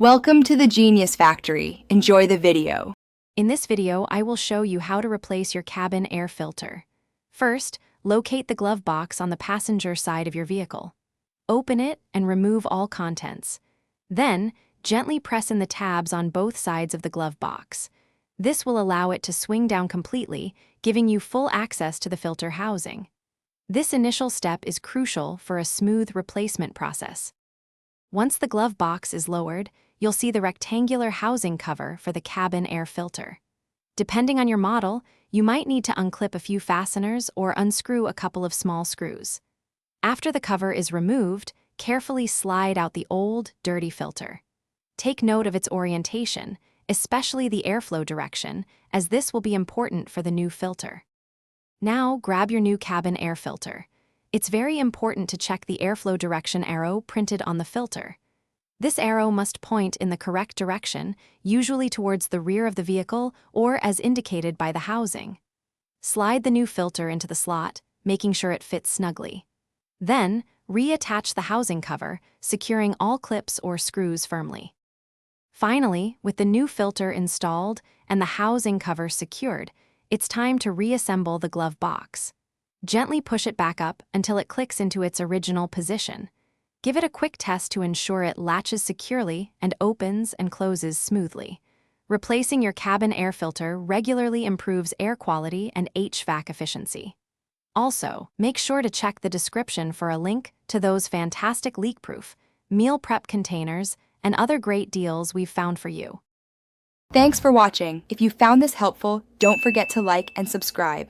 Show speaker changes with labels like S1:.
S1: Welcome to the Genius Factory. Enjoy the video.
S2: In this video, I will show you how to replace your cabin air filter. First, locate the glove box on the passenger side of your vehicle. Open it and remove all contents. Then, gently press in the tabs on both sides of the glove box. This will allow it to swing down completely, giving you full access to the filter housing. This initial step is crucial for a smooth replacement process. Once the glove box is lowered, you'll see the rectangular housing cover for the cabin air filter. Depending on your model, you might need to unclip a few fasteners or unscrew a couple of small screws. After the cover is removed, carefully slide out the old, dirty filter. Take note of its orientation, especially the airflow direction, as this will be important for the new filter. Now, grab your new cabin air filter. It's very important to check the airflow direction arrow printed on the filter. This arrow must point in the correct direction, usually towards the rear of the vehicle or as indicated by the housing. Slide the new filter into the slot, making sure it fits snugly. Then, reattach the housing cover, securing all clips or screws firmly. Finally, with the new filter installed and the housing cover secured, it's time to reassemble the glove box. Gently push it back up until it clicks into its original position. Give it a quick test to ensure it latches securely and opens and closes smoothly. Replacing your cabin air filter regularly improves air quality and HVAC efficiency. Also, make sure to check the description for a link to those fantastic leak-proof, meal prep containers, and other great deals we've found for you.
S1: Thanks for watching. If you found this helpful, don't forget to like and subscribe.